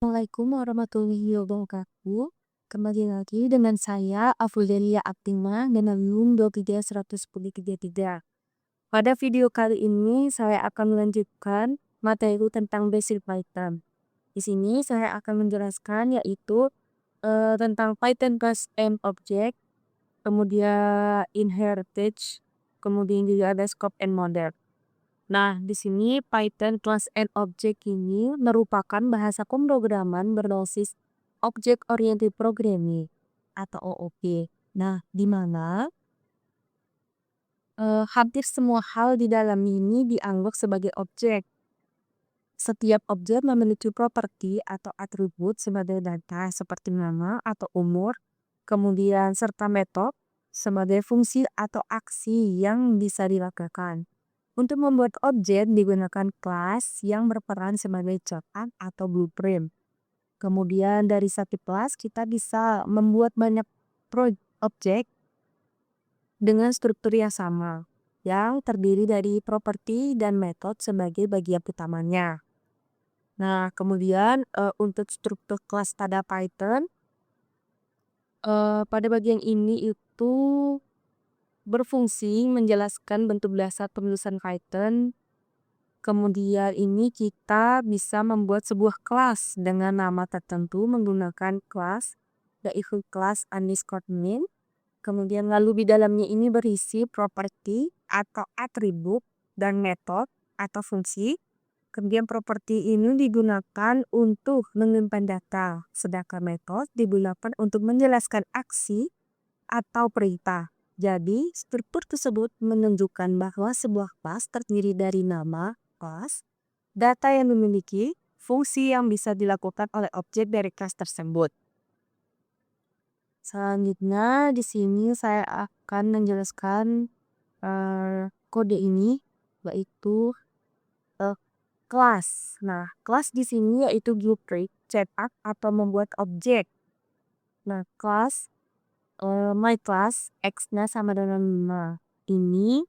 Assalamualaikum warahmatullahi wabarakatuh. Kembali lagi dengan saya Afudelia Aptima dengan NUM 23133. Pada video kali ini saya akan melanjutkan materi tentang basic Python. Di sini saya akan menjelaskan yaitu tentang Python class and object, kemudian inheritance, kemudian juga ada scope and model. Nah, di sini Python Class and Object ini merupakan bahasa pemrograman berbasis Object Oriented Programming atau OOP. Nah, di mana hampir semua hal di dalam ini dianggap sebagai objek. Setiap objek memiliki properti atau atribut sebagai data seperti nama atau umur, kemudian serta metode sebagai fungsi atau aksi yang bisa dilakukan. Untuk membuat objek digunakan kelas yang berperan sebagai catatan atau blueprint. Kemudian dari satu kelas kita bisa membuat banyak objek dengan struktur yang sama, yang terdiri dari properti dan metode sebagai bagian utamanya. Nah, kemudian untuk struktur kelas pada Python, pada bagian ini itu berfungsi menjelaskan bentuk dasar penulisan Python. Kemudian ini kita bisa membuat sebuah kelas dengan nama tertentu menggunakan kelas, yaitu kelas underscore main. Kemudian lalu di dalamnya ini berisi properti atau atribut dan metode atau fungsi. Kemudian properti ini digunakan untuk menyimpan data, sedangkan metode digunakan untuk menjelaskan aksi atau perintah. Jadi, struktur tersebut menunjukkan bahwa sebuah kelas terdiri dari nama kelas, data yang memiliki fungsi yang bisa dilakukan oleh objek dari kelas tersebut. Selanjutnya, di sini saya akan menjelaskan kode ini, yaitu kelas. Nah, kelas di sini yaitu blueprint, cetak atau membuat objek. Nah, kelas my class X-nya sama dengan 5. Ini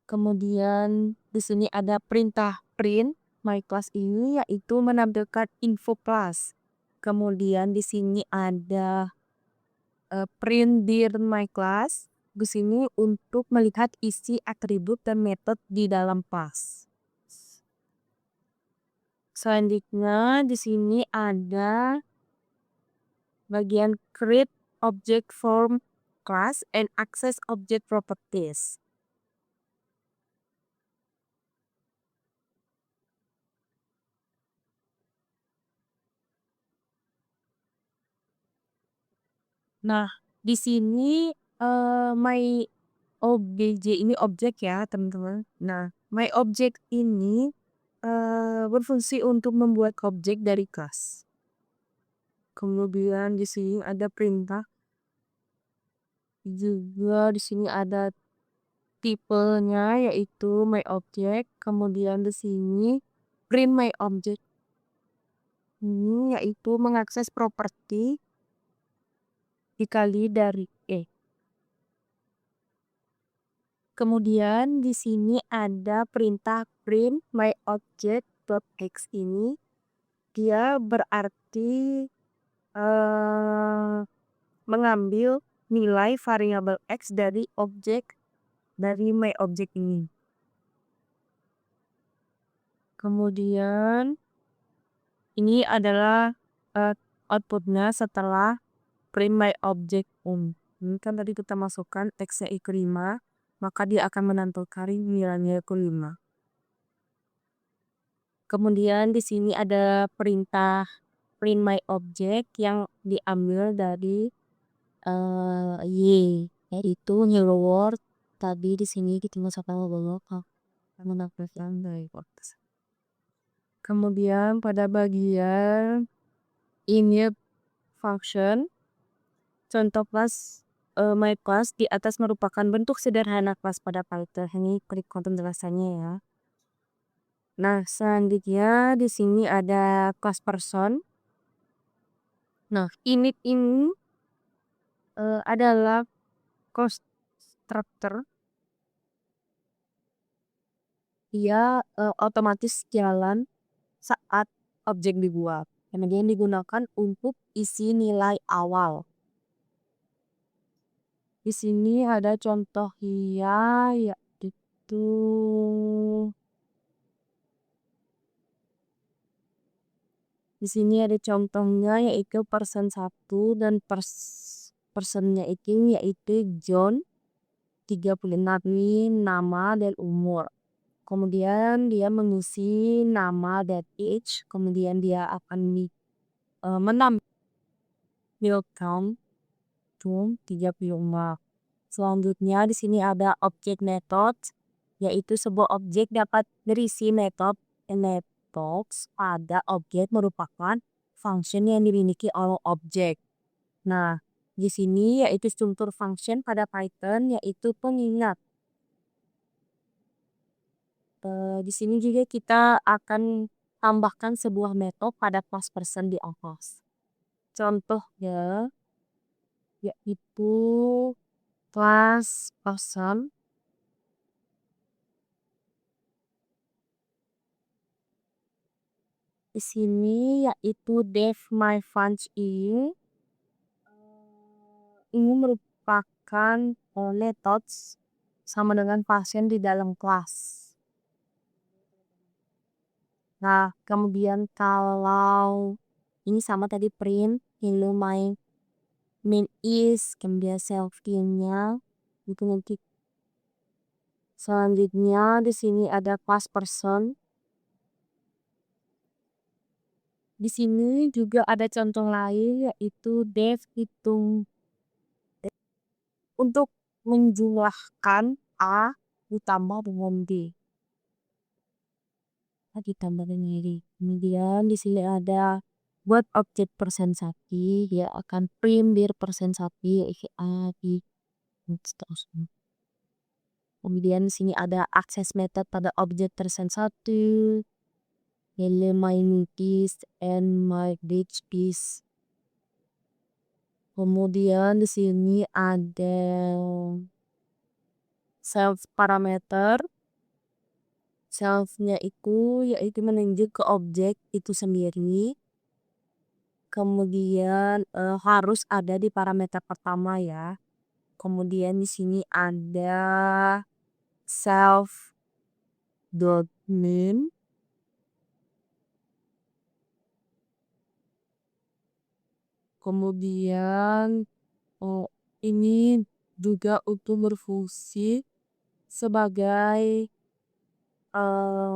kemudian di sini ada perintah print my class ini yaitu menampilkan info class. Kemudian di sini ada print dir my class. Di sini untuk melihat isi atribut dan metode di dalam class. Selanjutnya di sini ada bagian create object form class and access object properties. Nah, di sini my obj ini objek ya, teman-teman. Nah, my object ini berfungsi untuk membuat objek dari kelas. Kemudian di sini ada perintah. Juga di sini ada tipenya yaitu my object. Kemudian di sini print my object. Ini yaitu mengakses properti dikali dari E. Kemudian di sini ada perintah print my object.x ini. Dia berarti mengambil nilai variabel x dari objek dari my object ini. Kemudian ini adalah outputnya setelah print my object Ini kan tadi kita masukkan x-nya i5, maka dia akan menampilkan nilainya ke5. Kemudian di sini ada perintah print my object yang diambil dari y, yaitu hello world. Tadi di sini kita masukkan logo menampilkan dari words. Kemudian pada bagian init function, contoh kelas my class di atas merupakan bentuk sederhana kelas pada Python. Ini klik konten jelasannya ya. Nah, selanjutnya di sini ada kelas person. Nah, init ini adalah constructor. Dia otomatis jalan saat objek dibuat. Kemudian digunakan untuk isi nilai awal. Di sini ada contohnya yaitu di sini ada contohnya yaitu person 1 dan personnya itu yaitu John 36 ini nama dan umur. Kemudian dia mengisi nama dan age, kemudian dia akan menampilkan John 35. Selanjutnya di sini ada object method, yaitu sebuah objek dapat berisi methods pada objek merupakan function yang dimiliki oleh objek. Nah, di sini yaitu struktur function pada Python yaitu pengingat. Di sini juga kita akan tambahkan sebuah metode pada class person di atas. Contohnya yaitu class person di sini yaitu def my funds ini merupakan methods sama dengan pasien di dalam kelas. Nah, kemudian kalau ini sama tadi print hello my main is, kemudian self nya itu nanti. Selanjutnya di sini ada class person. Di sini juga ada contoh lain yaitu def hitung untuk menjumlahkan A ditambah dengan D. Ditambah dengan D. Kemudian di sini ada buat objek persen sapi, dia akan print dir persen sapi yaitu A, B, dan seterusnya. Kemudian di sini ada access method pada objek persen 1, hello my piece and my ditch piece. Kemudian di sini ada self parameter. Self-nya itu yaitu menunjuk ke objek itu sendiri. Kemudian harus ada di parameter pertama ya. Kemudian di sini ada self dot name. Kemudian ini juga untuk berfungsi sebagai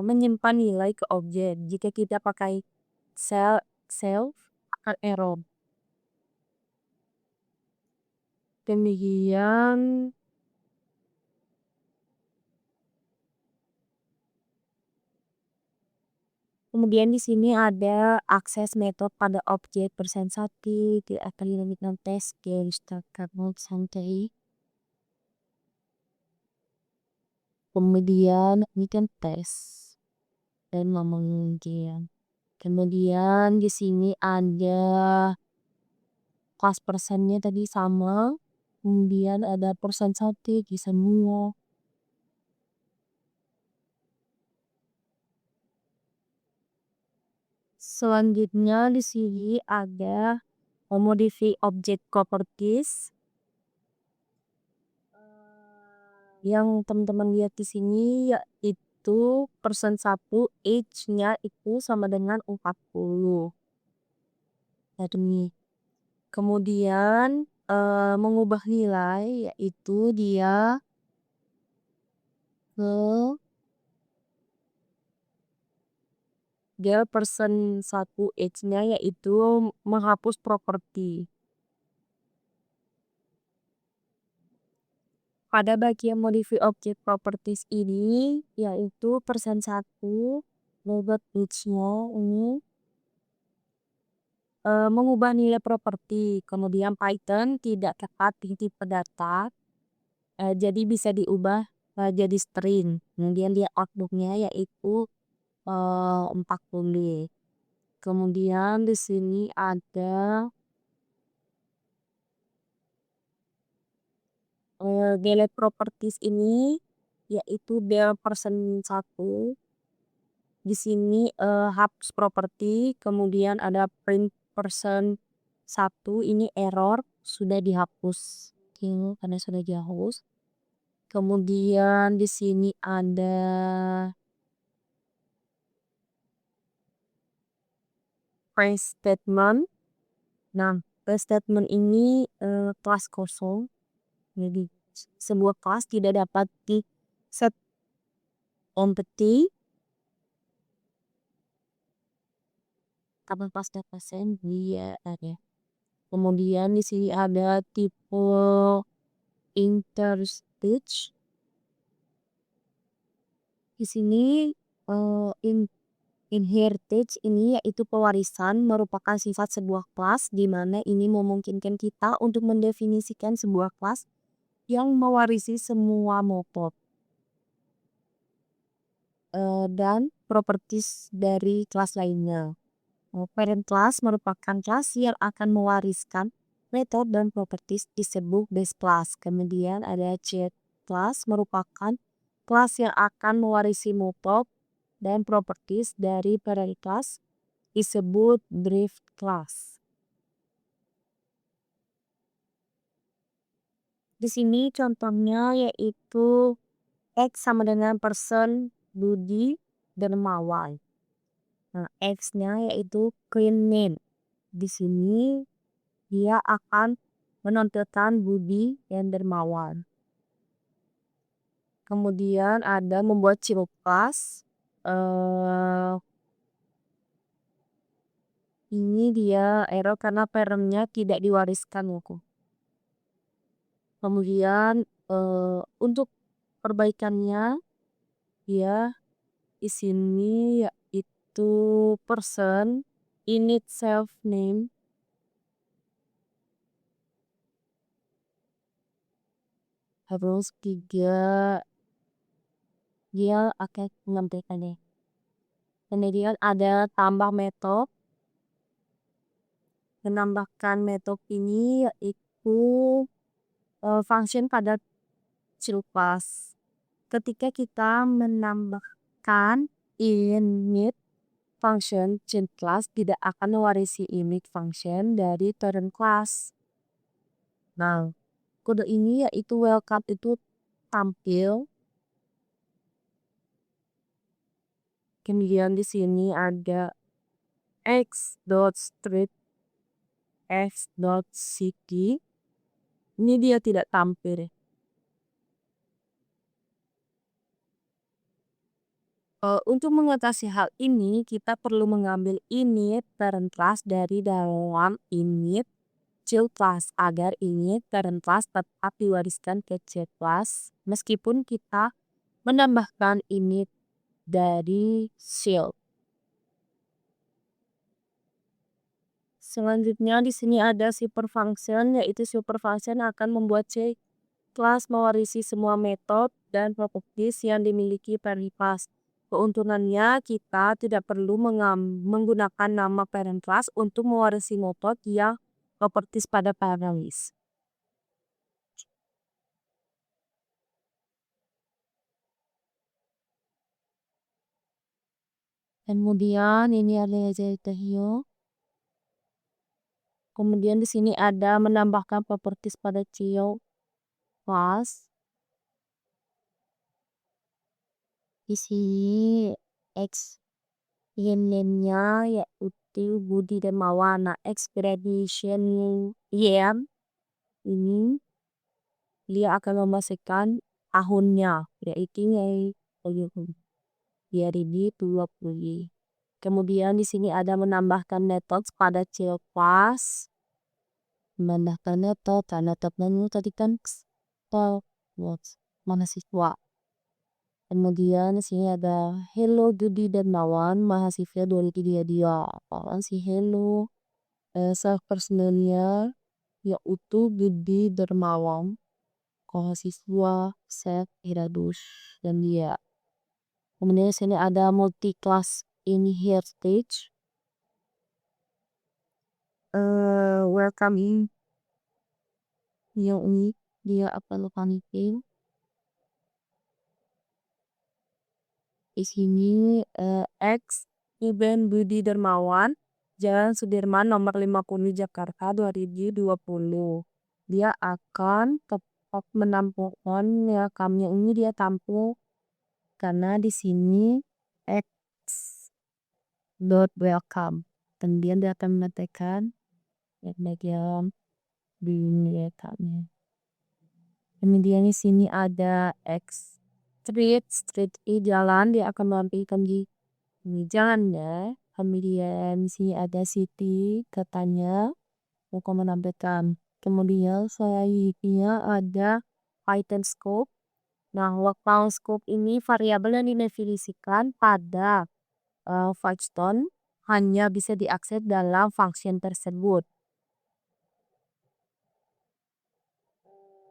menyimpan nilai ke objek. Jika kita pakai self akan error. Kemudian di sini ada akses metode pada objek persen 1 di akan dinamik test game start kernel santai. Kemudian ini kan tes dan ngomongin. Kemudian di sini ada kelas persennya tadi sama. Kemudian ada persen 1 di semua. Selanjutnya di sini ada modify object properties. Yang teman-teman lihat di sini yaitu persen 1 age-nya itu sama dengan 40. Kemudian mengubah nilai yaitu dia persen 1 age-nya yaitu menghapus properti. Pada bagian modify object properties ini yaitu persen 1 robot age-nya ini mengubah nilai properti. Kemudian Python tidak tepat di tipe data, jadi bisa diubah jadi string. Kemudian dia outputnya yaitu 40. Kemudian di sini ada delete properties ini yaitu del persen 1 Di sini hapus properti, kemudian ada print person 1 ini error sudah dihapus. Oke, karena sudah dihapus. Kemudian di sini ada print statement. Nah, print statement ini kelas kosong. Jadi sebuah kelas tidak dapat di set empty tanpa persen dia ada. Kemudian di sini ada tipe interstage. Di sini inheritance ini yaitu pewarisan merupakan sifat sebuah kelas di mana ini memungkinkan kita untuk mendefinisikan sebuah kelas yang mewarisi semua metode dan properties dari kelas lainnya. Parent class merupakan kelas yang akan mewariskan metode dan properties disebut base class. Kemudian ada child class merupakan kelas yang akan mewarisi metode dan properties dari parent class disebut drift class. Di sini contohnya yaitu X sama dengan person Budi Dermawan. Nah, X-nya yaitu clean name. Di sini dia akan menonjolkan Budi dan Dermawan. Kemudian ada membuat child class. Ini dia error karena parentnya tidak diwariskan loh. Kemudian untuk perbaikannya dia di sini yaitu person init self name harus 3 dia akan menyampaikannya. Kemudian ada tambah metode. Menambahkan metode ini yaitu function pada child class. Ketika kita menambahkan init function child class tidak akan mewarisi init function dari parent class. Nah, kode ini yaitu welcome itu tampil. Kemudian di sini ada x.street x.city. Ini dia tidak tampil. Untuk mengatasi hal ini, kita perlu mengambil init parent class dari dalam init child class agar init parent class tetap diwariskan ke child class meskipun kita menambahkan init dari child. Selanjutnya di sini ada super function, yaitu super function akan membuat child class mewarisi semua metode dan properties yang dimiliki parent class. Keuntungannya kita tidak perlu menggunakan nama parent class untuk mewarisi metode yang properties pada parent list. Kemudian ini ada Tahio. Kemudian di sini ada menambahkan properties pada child class. Di sini X name-nya yaitu Budi Dermawan. Nah, X gradation YM ini dia akan memasukkan tahunnya yaitu dari 20. Kemudian di sini ada menambahkan metode pada child class. Menambahkan metode karena menu tadi kan mahasiswa. Kemudian di sini ada hello Budi Dermawan mahasiswa 2003 dia. Apaan sih hello? Self personalnya yaitu Budi Dermawan mahasiswa self Iradus dan dia. Kemudian di sini ada multi class in here stage. Welcome yang ini dia apa lupa nih Di sini X Iben Budi Dermawan, Jalan Sudirman nomor 50 Jakarta 2020. Dia akan tetap menampungkan ya kami ini dia tampung karena di sini X dot welcome. Kemudian dia akan mengetikkan bagian dunia kami. Kemudian di sini ada X street jalan dia akan melampirkan di ini jalannya. Kemudian di sini ada city katanya akan menampilkan. Kemudian selanjutnya ada Python scope. Nah, Python scope ini variabel yang didefinisikan pada Python hanya bisa diakses dalam function tersebut.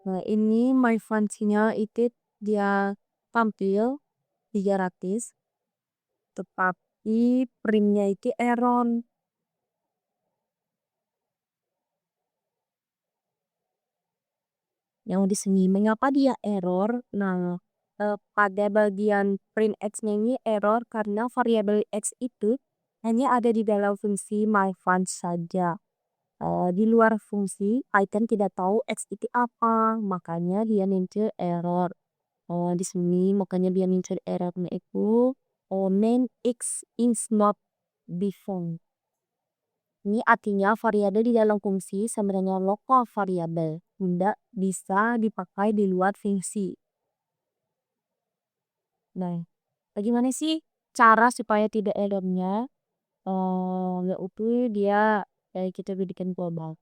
Nah, ini my function-nya itu dia tampil 300, tetapi printnya itu error. Yang di sini mengapa dia error? Nah, pada bagian print x-nya ini error karena variabel x itu hanya ada di dalam fungsi myFunc saja. Di luar fungsi Python tidak tahu x itu apa, makanya dia muncul error. Di sini makanya dia muncul errornya itu main x is not defined. Ini artinya variabel di dalam fungsi sebenarnya local variabel, tidak bisa dipakai di luar fungsi. Nah, bagaimana sih cara supaya tidak errornya? Yaitu dia kita bikin global.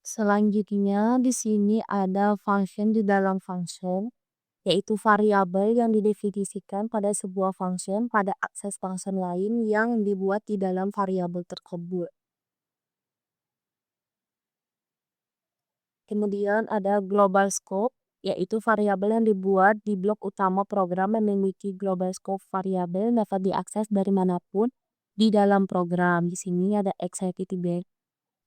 Selanjutnya di sini ada function di dalam function, yaitu variabel yang didefinisikan pada sebuah function pada akses function lain yang dibuat di dalam variabel tersebut. Kemudian ada global scope, yaitu variabel yang dibuat di blok utama program yang memiliki global scope variabel dapat diakses dari manapun di dalam program. Di sini ada executable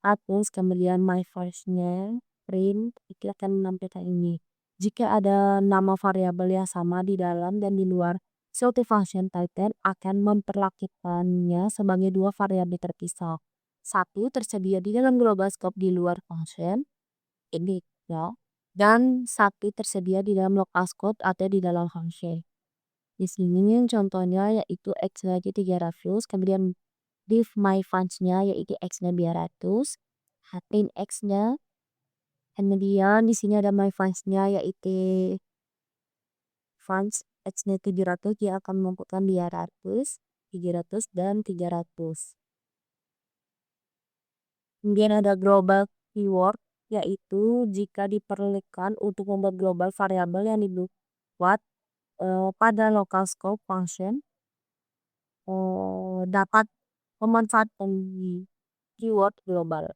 atlas, kemudian my first-nya, print, itu akan menampilkan ini. Jika ada nama variabel yang sama di dalam dan di luar, suatu function Python akan memperlakukannya sebagai dua variabel terpisah. Satu tersedia di dalam global scope di luar function, ini ya, dan satu tersedia di dalam local scope atau di dalam function. Di sini contohnya yaitu x lagi 300, kemudian div my funds-nya yaitu x-nya 200, hatin x-nya, kemudian di sini ada my funds-nya yaitu funds x-nya 700, dia akan mengumpulkan 200, 300, dan 300. Kemudian ada global keyword, yaitu jika diperlukan untuk membuat global variabel yang dibuat pada local scope function dapat memanfaatkan keyword global.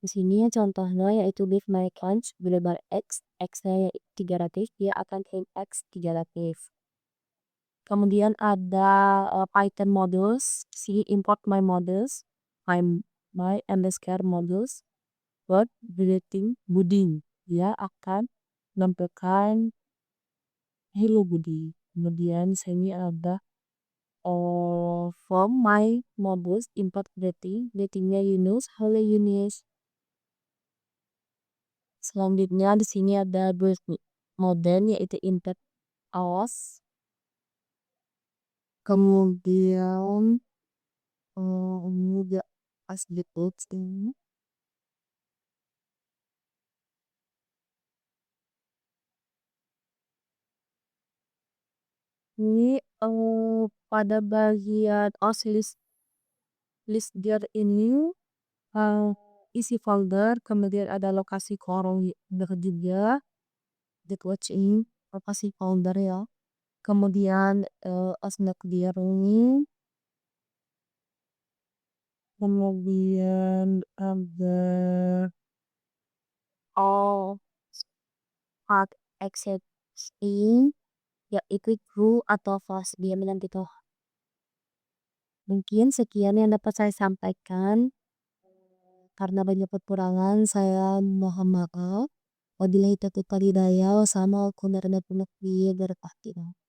Di sini contohnya yaitu div my count global x, x-nya 300, dia akan claim x 300. Kemudian ada Python modules, si import my modules, my underscore modules, buat building, dia akan menampilkan hello Budi. Kemudian sini ada from my modules import datingnya Yunus, hello Yunus. Selanjutnya di sini ada build model yaitu import awas. Kemudian ini juga pas gitu ini. Ini pada bagian list dir ini isi folder, kemudian ada lokasi kolom juga, get watching, lokasi folder ya. Kemudian snack dir ini, kemudian ada all part existing, yaitu true atau false, dia bilang gitu. Mungkin sekian yang dapat saya sampaikan. Karena banyak kekurangan, saya mohon maaf. Wabillahi taufiq wal hidayah. Wassalamualaikum warahmatullahi wabarakatuh.